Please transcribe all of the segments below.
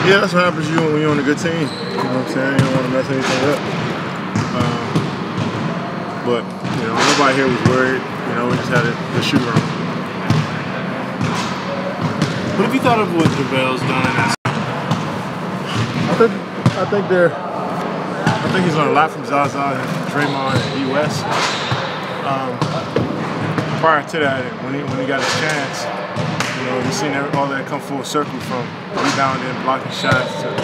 Yeah, that's what happens when you're on a good team. You know what I'm saying? You don't want to mess anything up. But, you know, nobody here was worried. You know, we just had the shoot-around. What have you thought of what JaVale's done in that? I think he's learned a lot from Zaza and Draymond and D.West. Prior to that, when he got his chance, you know, you've seen all that come full circle from rebounding, blocking shots to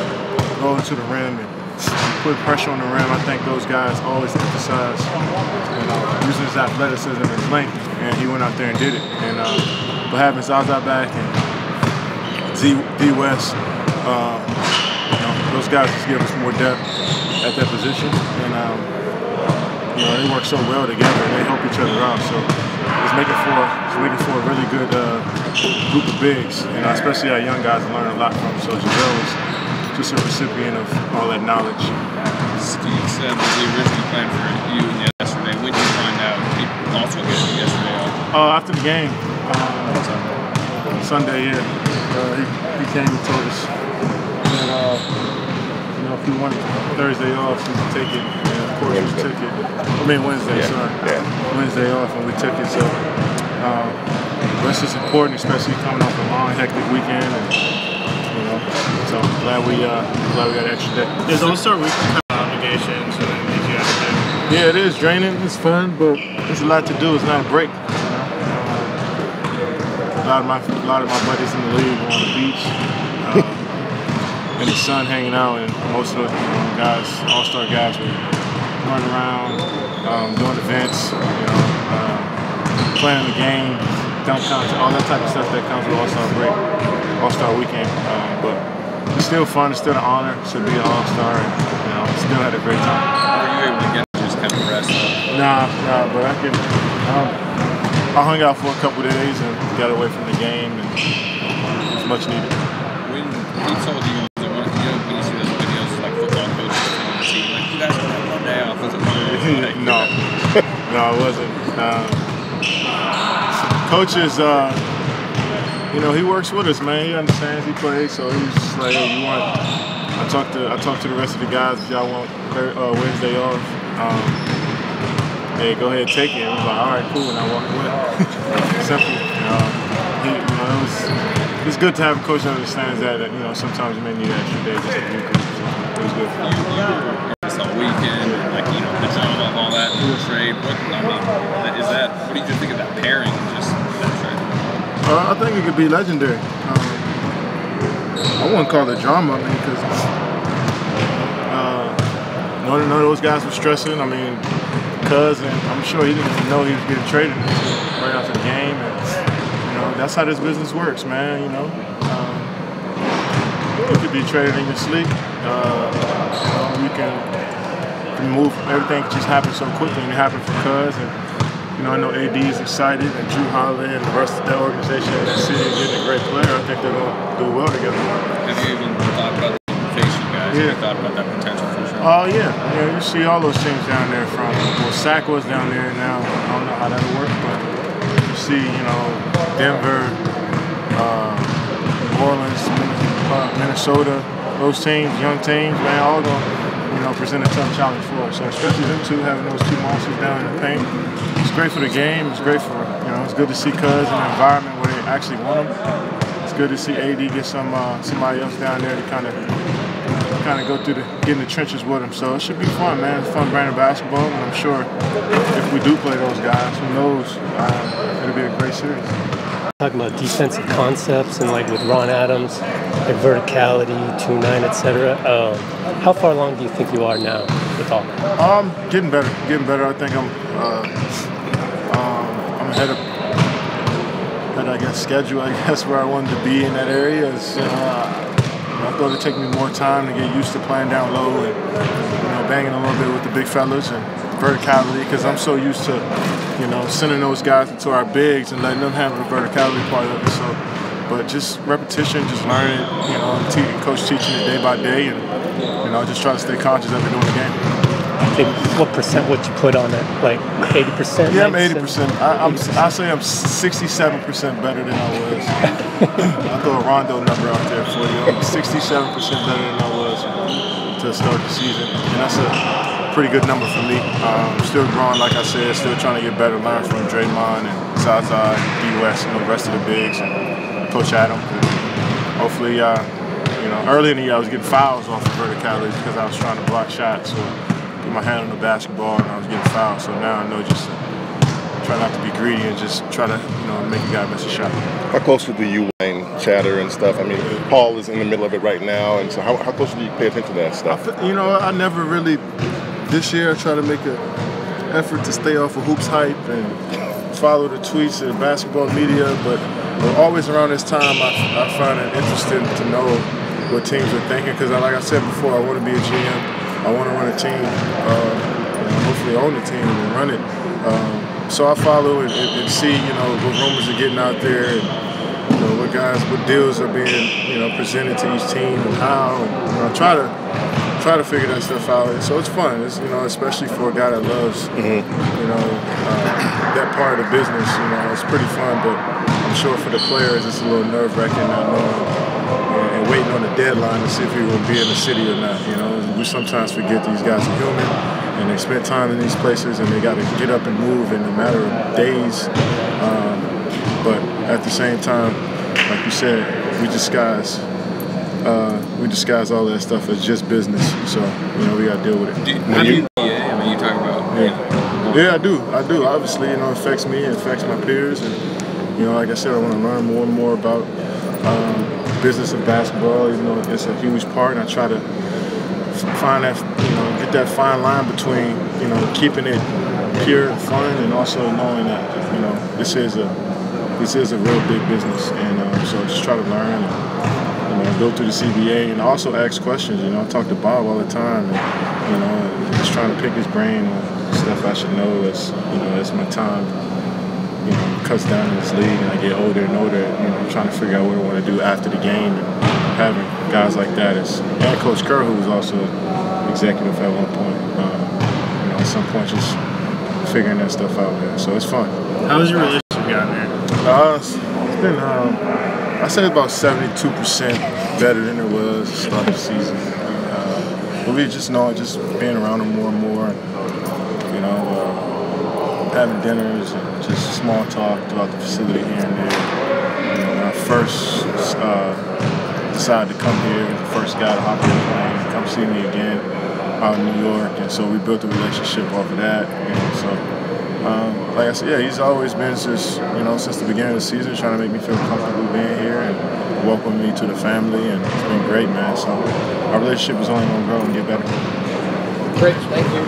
going to the rim and put pressure on the rim. I think those guys always emphasize, you know, using his athleticism and his length, and he went out there and did it. And but having Zaza back and D.West, you know, those guys just give us more depth at that position, and you know, they work so well together and they help each other out. So it's making for a really good group of bigs, you know, especially our young guys learn a lot from. So JaVale was just a recipient of all that knowledge. Steve said was the original plan for you yesterday. When did you find out he also got it yesterday? After the game, Sunday, yeah. He came and told us that you know, if we wanted Thursday off, we could take it. And of course, we took it. I mean Wednesday, sorry. Yeah. Wednesday off, and we took it. So that's just important, especially coming off a long, hectic weekend. And, you know, so glad we got an extra day. There's All-Star weekend obligations, and then you have to. Yeah, it is draining. It's fun, but there's a lot to do. It's not a break. A lot of my buddies in the league on the beach, in the sun, hanging out, and most of the guys, all-star guys, would run around, doing events, you know, playing the game, dunk contest, all that type of stuff that comes with All-Star break, All-Star weekend. But it's still fun. It's still an honor to be an All-Star, and you know, still had a great time. Were you able to get just kind of rest? Nah, but I can. I hung out for a couple days and got away from the game, and it was much needed. When he told you, when you see those videos, like football coaches telling the team, like, you guys are having one day off, was it like, No, it wasn't. Coaches, you know, he works with us, man. He understands, he plays, so he's just like, hey, you want? I talked to the rest of the guys. If y'all want Wednesday off, hey, go ahead and take it. And we was like, all right, cool, and I walked away. Simple. It's good to have a coach that understands that, you know, sometimes you may need an extra day just to do good. So it was good. It's a weekend, like, you know, the drama of all that trade. What do you think of that pairing? Just that trade? I think it could be legendary. I wouldn't call it drama, I mean, because none of those guys were stressing. I mean, and I'm sure he didn't even know he was getting traded right after the game. And, you know, that's how this business works, man. You know, you could be traded in your sleep. You can move. Everything just happens so quickly, and it happened for Cuz. And you know, I know AD is excited, and Drew Holiday and the rest of that organization and that city getting a great player. I think they're going to do well together. Have you even thought about the face, you guys? Yeah. Have you thought about that potential for sure? Oh yeah, you see all those teams down there from. Well, SAC was down there now. I don't know how that'll work, but you see, you know, Denver, New Orleans, Minnesota, those teams, young teams, man, all going to, you know, present a tough challenge for us. So especially them two, having those two monsters down in the paint, it's great for the game. It's great for, you know, it's good to see Cuz in an environment where they actually want them. It's good to see AD get somebody else down there to kind of go through get in the trenches with them. So it should be fun, man. It's fun brand of basketball, and I'm sure if we do play those guys, who knows, it'll be a great series. Talking about defensive concepts and like with Ron Adams, like verticality, 2-9, etc. How far along do you think you are now with all that? Getting better. I think I'm ahead of I guess schedule. I guess where I wanted to be in that area is. I thought it'd take me more time to get used to playing down low and, you know, banging a little bit with the big fellas and verticality, because I'm so used to, you know, sending those guys into our bigs and letting them handle the verticality part of it. So, but just repetition, just learning, you know, coach teaching it day by day, and, you know, just try to stay conscious of it during the game. I think what percent would you put on it? Like 80%? Yeah, I'm 80%. I say I'm 67% better than I was. I'll throw a Rondo number out there for you. I'm 67% better than I was to start the season, and that's a pretty good number for me. Still growing, like I said, still trying to get better, learn from Draymond and Zaza and D.West, the rest of the bigs, and Coach Adam. Hopefully, early in the year I was getting fouls off of verticality because I was trying to block shots or put my hand on the basketball and I was getting fouled. So now I know just try not to be greedy and just try to, make a guy miss a shot. How closely do you chatter and stuff? I mean, Paul is in the middle of it right now, and so how closely do you pay attention to that stuff? I never really, this year I try to make an effort to stay off of hoops hype and follow the tweets of basketball media, but always around this time I find it interesting to know what teams are thinking, because like I said before, I want to be a GM, I want to run a team, hopefully own the team and run it. So I follow and see, what rumors are getting out there, and what deals are being, presented to each team and how, and try to figure that stuff out. And so it's fun, especially for a guy that loves, that part of the business. It's pretty fun, but I'm sure for the players it's a little nerve-wracking not knowing and waiting on the deadline to see if he will be in the city or not. We sometimes forget these guys are human, and they spend time in these places, and they got to get up and move in a matter of days. But at the same time, like you said, we disguise all that stuff as just business. So we got to deal with it. How do you talk about? Yeah, I do. Obviously, it affects me, it affects my peers, and like I said, I want to learn more and more about business of basketball. Even though it's a huge part, and I try to find that, get that fine line between, keeping it pure and fun, and also knowing that, this is a real big business, and so just try to learn and go through the CBA, and also ask questions. I talk to Bob all the time, and just trying to pick his brain on stuff I should know as my time cuts down in this league and I get older and older. Trying to figure out what I want to do after the game, and having guys like that and Coach Kerr, who was also executive at one point. At some point, just figuring that stuff out. So it's fun. How was your relationship down there? It's been, I say about 72% better than it was at the start of the season. But we just being around them more and more, having dinners and just small talk throughout the facility here and there. When I first decided to come here, the first guy to hop on the plane, come see me again out in New York, and so we built a relationship off of that. So, like I said, he's always been since the beginning of the season, trying to make me feel comfortable being here and welcome me to the family, and it's been great, man. So our relationship is only going to grow and get better. Great, thank you.